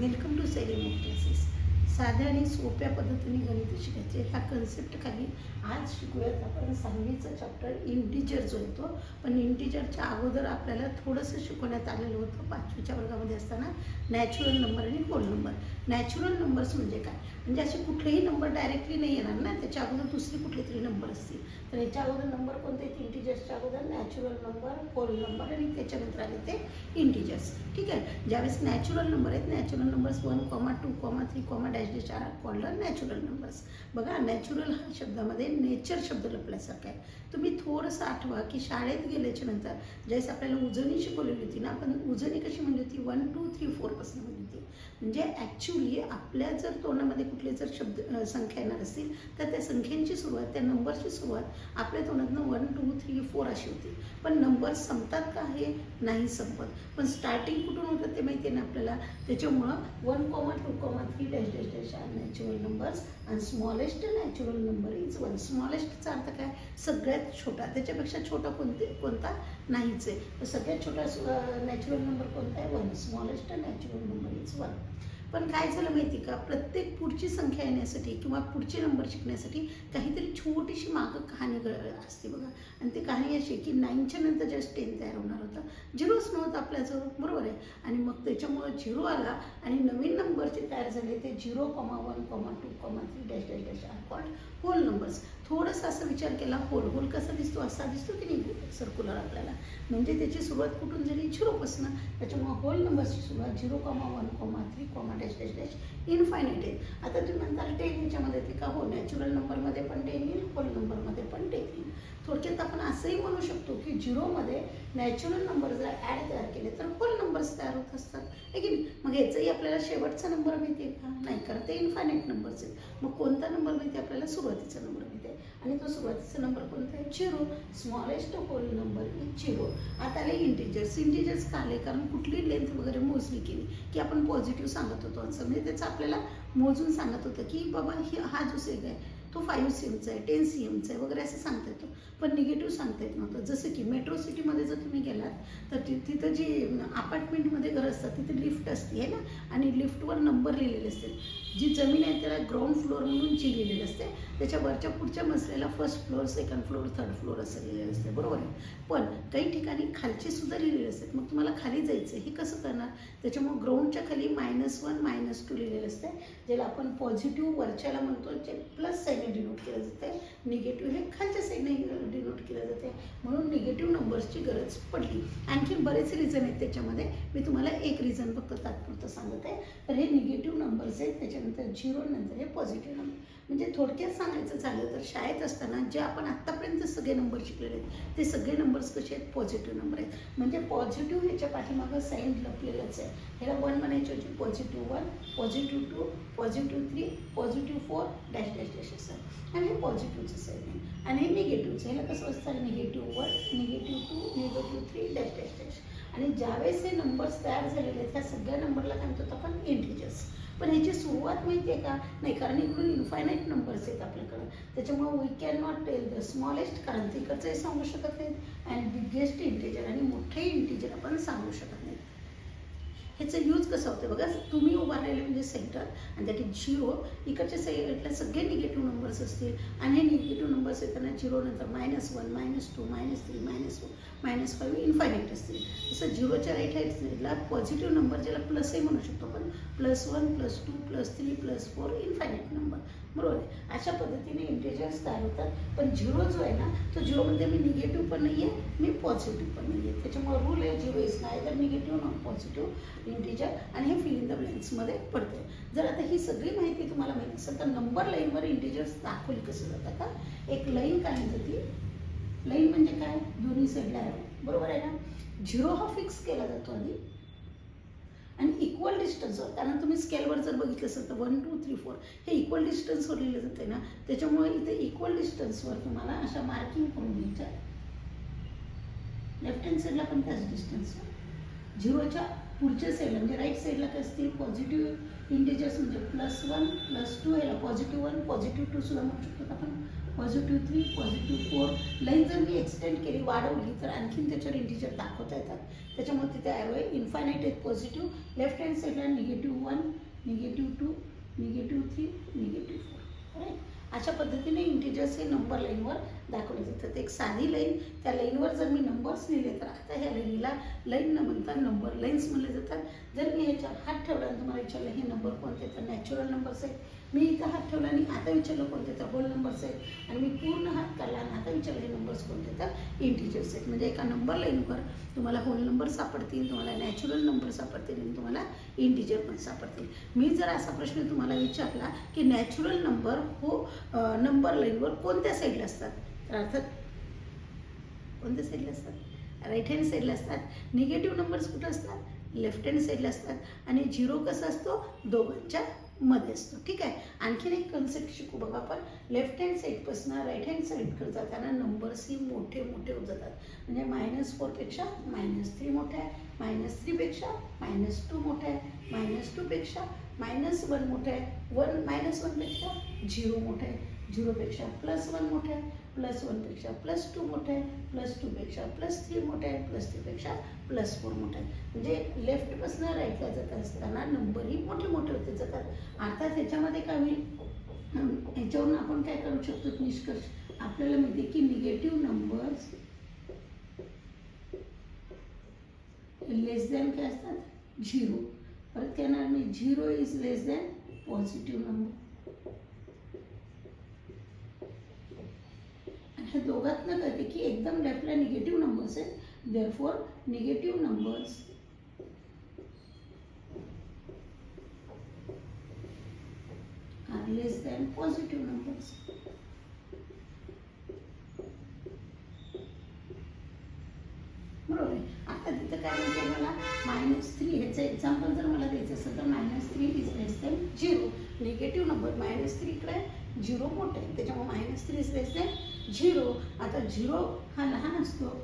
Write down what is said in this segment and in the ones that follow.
Welcome to सेली mock classes. साध्या आणि सोप्या पद्धतीने गणित शिकायचे ह्या कन्सेप्ट खाली आज शिकूयात आपण 6वीचा चॅप्टर इंटिजर जो येतो. पण इंटिजरच्या अगोदर आपल्याला थोडंसं शिकवण्यात आलेलं होतं 5वीच्या वर्गामध्ये असताना नॅचरल नंबर आणि होल नंबर. नॅचरल नंबर्स म्हणजे काय, म्हणजे असे कुठलेही नंबर डायरेक्टली नाही येणार ना, त्याच्या अगोदर दुसरे कुठले तरी नंबर असतील. तर याच्या अगोदर नंबर कोणते आहेत? इंटिजर्सच्या अगोदर नॅचरल नंबर, होल नंबर आणि त्याच्यानंतर आले ते इंटिजर्स. ठीक आहे. ज्यावेळेस नॅचरल नंबर आहेत, natural numbers 1, 2, 3, dash dash are called natural numbers. बघा, नॅचरल हा शब्दामध्ये नेचर शब्द लपल्यासारखा आहे. तुम्ही थोडंसं आठवा की शाळेत गेल्याच्या नंतर ज्यावेळेस आपल्याला उजनी शिकवलेली होती ना, आपण उजनी कशी म्हणली होती? 1, 2, 3, 4 पासून म्हणली होती. म्हणजे ॲक्च्युली आपल्या जर तोंडामध्ये कुठले जर शब्द संख्या येणार असतील तर त्या संख्यांची सुरुवात, त्या नंबरची सुरुवात आपल्या तोंडातनं 1, 2, 3, 4 अशी होती. पण नंबर संपतात का? हे नाही संपत. पण स्टार्टिंग कुठून होतं ते माहिती आहे ना आपल्याला. त्याच्यामुळं 1, 2, 3 dash dash dash are natural numbers and smallest natural number is 1. स्मॉलेस्टचा अर्थ काय? सगळ्यात छोटा. त्याच्यापेक्षा छोटा कोणता नाहीच आहे. सगळ्यात छोटा नॅचरल नंबर कोणता आहे? 1. Smallest natural number is 1. पण काय झालं माहिती का, प्रत्येक पुढची संख्या येण्यासाठी किंवा पुढचे नंबर शिकण्यासाठी काहीतरी छोटीशी मागं कहाणी असते बघा. आणि ती कहाणी अशी की 9च्या नंतर जस्ट 10 तयार होणार होतं. झिरोच नव्हतं आपल्याजवळ, बरोबर आहे. आणि मग त्याच्यामुळं झिरो आला आणि नवीन नंबरचे तयार झाले ते 0, 1, 2, 3 dash dash dash are called whole numbers. थोडंसं असा विचार केला, होल कसा दिसतो? असा दिसतो की नाही सर्क्युलर आपल्याला. म्हणजे त्याची सुरुवात कुठून झाली? झिरोपासून. त्याच्यामुळे होल नंबरची सुरुवात 0, 1, 3, डॅश डॅश डॅश इनफायनाईट आहे. आता तुम्ही म्हणताल 10 याच्यामध्ये ते का? हो, नॅचरल नंबरमध्ये पण 10 येईल, होल नंबरमध्ये पण 10 येईल. थोडक्यात आपण असंही म्हणू शकतो की 0मध्ये नॅचरल नंबर जर ॲड तयार केले तर होल नंबर्स तयार होत असतात, आहे की नाही. मग याचाही आपल्याला शेवटचा नंबर माहिती आहे का? नाही, कारण ते इनफायनाईट नंबर्स आहेत. मग कोणता नंबर माहिती आहे आपल्याला? सुरुवातीचा नंबर माहिती आहे. आणि तो सुरुवातीचा नंबर कोणता आहे? 0. Smallest whole number is 0. आता आले इंटिजर्स. इंटिजर्स का आले? कारण कुठली लेंथ वगैरे मोजली केली की आपण पॉझिटिव्ह सांगत होतो आन्सर. म्हणजे त्याचं आपल्याला मोजून सांगत होतं की बाबा हा जो सेग आहे तो 5 cmचा आहे, 10 cmचा आहे वगैरे असं सांगता येतो. पण निगेटिव्ह सांगता येत नव्हतं. जसं की मेट्रो सिटीमध्ये जर तुम्ही गेलात तर तिथं जी अपार्टमेंटमध्ये घरं असतात तिथे लिफ्ट असते आहे ना, आणि लिफ्टवर नंबर लिहिलेले असते. जी जमीन आहे त्याला ग्राउंड फ्लोअर म्हणून जी लिहिलेली असते, त्याच्या वरच्या पुढच्या मजल्याला first floor, second floor, third floor असं लिहिलेलं असते, बरोबर आहे. पण काही ठिकाणी खालची सुद्धा लिहिलेले असतात. मग तुम्हाला खाली जायचं हे कसं करणार? त्याच्यामुळे ग्राउंडच्या खाली -1, -2 लिहिलेलं असते, ज्याला आपण पॉझिटिव्ह वरच्याला म्हणतो, जे प्लस साईडने डिनोट केलं जाते. निगेटिव्ह हे खालच्या साईडने डिनोट केलं जाते. म्हणून निगेटिव्ह नंबर्सची गरज पडली. आणखी बरेच रिझन आहेत त्याच्यामध्ये. मी तुम्हाला एक रिझन फक्त तात्पुरतं सांगत आहे. तर हे निगेटिव्ह नंबर्स आहेत, त्याच्यानंतर 0 नंतर हे पॉझिटिव्ह नंबर. म्हणजे थोडक्यात सांगायचं झालं तर शाळेत असताना जे आपण आत्तापर्यंत सगळे नंबर शिकलेले आहेत ते सगळे नंबर्स कसे आहेत? पॉझिटिव्ह नंबर आहेत. म्हणजे पॉझिटिव्ह ह्याच्या पाठीमागं साईन लपलेलंच आहे. ह्याला 1 म्हणायची होती, -1, +2, +3, +4 डॅश डॅश डॅश असं. आणि हे पॉझिटिव्हचं साईन आहे. आणि हे निगेटिव्हचं. ह्याला कसं असतं? -1, -2, -3 डॅश डॅश डॅश. आणि ज्यावेळेस हे नंबर्स तयार झालेले आहेत त्या सगळ्या नंबरला काय म्हणतो आपण? इंटिजर्स. पण ह्याची सुरुवात माहिती आहे का? नाही, कारण इकडून इन्फायनाईट नंबर्स आहेत आपल्याकडं. त्याच्यामुळे we can not tell the smallest, कारण तिकडचंही सांगू शकत नाहीत, अँड बिगेस्ट इंटिजर आणि मोठे इंटिजर आपण सांगू शकत नाही. ह्याचं यूज कसं होतं बघा. तुम्ही उभारलेले म्हणजे सेंटर आणि दॅट इज 0. इकडच्या साईडला सगळे निगेटिव्ह नंबर्स असतील आणि हे निगेटिव्ह नंबर्स येताना 0 नंतर -1, -2, -3, -4, -5 इन्फायनाईट असतील. जसं 0च्या राईट हँड साईडला पॉझिटिव्ह नंबर ज्याला प्लसही म्हणू शकतो आपण, +1, +2, +3, +4 इन्फायनाईट नंबर, बरोबर आहे. अशा पद्धतीने इंटिजर्स तयार होतात. पण 0 जो आहे ना, तो 0मध्ये मी निगेटिव्ह पण नाही आहे, मी पॉझिटिव्ह पण नाही आहे. त्याच्यामुळे रूल आहे 0 is neither negative not positive integer. आणि हे फिल इन द ब्लँक्समध्ये पडते. जर आता ही सगळी माहिती तुम्हाला माहिती असेल तर नंबर लाईनवर इंटिजर्स दाखवली कसं जातात का? एक लाईन काढली जाते. लाईन म्हणजे काय? दोन्ही साईडला आहे, बरोबर आहे ना. 0 हा फिक्स केला जातो आधी आणि इक्वल डिस्टन्सवर, कारण तुम्ही स्केलवर जर बघितलं असेल तर 1, 2, 3, 4 हे इक्वल डिस्टन्सवर लिहिलं जाते ना. त्याच्यामुळे इथे इक्वल डिस्टन्सवर तुम्हाला अशा मार्किंग करून घ्यायच्या. लेफ्ट हँड साईडला पण त्याच डिस्टन्सवर. 0च्या पुढच्या साईडला म्हणजे राईट साईडला काय असतील? पॉझिटिव्ह इंटिजर्स म्हणजे +1, +2. याला +1, +2 सुद्धा म्हणू शकतो आपण. +3 +4 लाईन जर मी एक्सटेंड केली वाढवली तर आणखीन त्याच्यावर इंटिजर दाखवता येतात. त्याच्यामुळे तिथे ॲरो आहे. इन्फायनाईट आहेत पॉझिटिव्ह, लेफ्ट हँड साईडला -1 -2 -3 -4 राईट. अशा पद्धतीने इंटिजर्स हे नंबर लाईनवर दाखवले जातात. एक साधी लाईन, त्या लाईनवर जर मी नंबर्स लिहिले तर आता ह्या लाईनला लाईन न म्हणता नंबर लाईन्स म्हणले जातात. जर मी ह्याच्या हात ठेवला आणि तुम्हाला विचारलं हे नंबर कोणते तर नॅचरल नंबर्स आहेत. मी इथं हात ठेवला आणि आता विचारलं कोणते तर होल नंबर्स आहेत. आणि मी पूर्ण हात काढला आणि आता विचारलं हे नंबर्स कोणते तर इंटिजर्स आहेत. म्हणजे एका नंबर लाईनवर तुम्हाला होल नंबर सापडतील, तुम्हाला नॅचरल नंबर सापडतील आणि तुम्हाला इंटिजर पण सापडतील. मी जर असा प्रश्न तुम्हाला विचारला की नॅचरल नंबर हो नंबर लाईनवर कोणत्या साईडला असतात तर अर्थात कोणत्या साईडला असतात? राईट हँड साईडला असतात. निगेटिव्ह नंबर्स कुठं असतात? लेफ्ट हँड साईडला असतात. आणि झिरो कसा असतो? दोघांच्या मध्ये असतो. ठीक आहे. आणखीन एक कन्सेप्ट शिकू बघा आपण. लेफ्ट हँड साईडपासून राईट हँड साईडकडे जाताना नंबर्स ही मोठे मोठे होत जातात. म्हणजे -4 पेक्षा -3 मोठे आहे, -3 पेक्षा -2 मोठे आहे, -2 पेक्षा -1 मोठे आहे, -1 पेक्षा 0 मोठे आहे, 0 पेक्षा +1 मोठे आहे, +1 पेक्षा +2 मोठे आहे, +2 पेक्षा +3 मोठे आहे, +3 पेक्षा +4 मोठे आहे. म्हणजे लेफ्टपासून राईटला जात असताना नंबरही मोठे मोठे होते जातात. अर्थात ह्याच्यामध्ये काय होईल, ह्याच्यावरून आपण काय करू शकतो निष्कर्ष आपल्याला माहिती की निगेटिव्ह नंबर्स लेस दॅन काय असतात? 0. परत काय येणार मी 0 is less than positive number. ह्या दोघांतनं कळते की एकदम लेफ्टला निगेटिव्ह नंबर्स आहेत. देअरफॉर निगेटिव्ह नंबर्स आर लेस दॅन पॉझिटिव्ह नंबर्स. बरोबर आहे. आता तिथं काय म्हणते मला -3 ह्याचं एक्झाम्पल जर मला द्यायचं असेल तर -3 is less than 0. Negative number -3 इकडे 0 मोठे आहे त्याच्यामुळे -3 इज लेस दॅन 0. आता 0 हा लहान असतो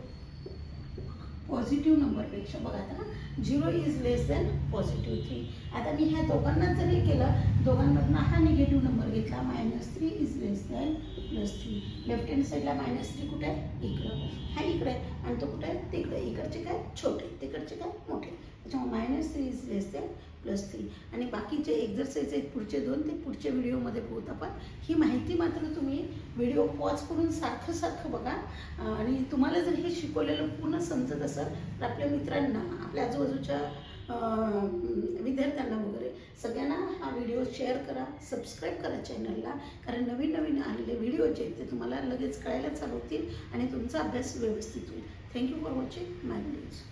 पॉझिटिव्ह नंबरपेक्षा. बघा आता 0 इज लेस दॅन +3. आता मी ह्या दोघांना जर हे केलं, दोघांमधनं हा निगेटिव्ह नंबर घेतला -3 is less than +3. Left hand साईडला -3 कुठे आहे? इकडं. हा इकडे आणि तो कुठे आहे? तिकडे. इकडचे काय छोटे, तिकडचे काय मोठे. त्याच्यामुळे -3 इज लेस दॅन +3. आणि बाकीचे एक्झरसाइज आहेत पुढचे 2 ते पुढच्या व्हिडिओमध्ये बघूत आपण. ही माहिती मात्र तुम्ही व्हिडिओ पॉज करून सारखं सारखं बघा. आणि तुम्हाला जर हे शिकवलेलं पूर्ण समजत असेल तर आपल्या मित्रांना, आपल्या आजूबाजूच्या विद्यार्थ्यांना वगैरे सगळ्यांना हा व्हिडिओ शेअर करा, सबस्क्राईब करा चॅनलला. कारण नवीन नवीन आलेले व्हिडिओ जे आहेत ते तुम्हाला लगेच कळायला चालू होतील आणि तुमचा अभ्यास व्यवस्थित होईल. Thank you for watching my videos.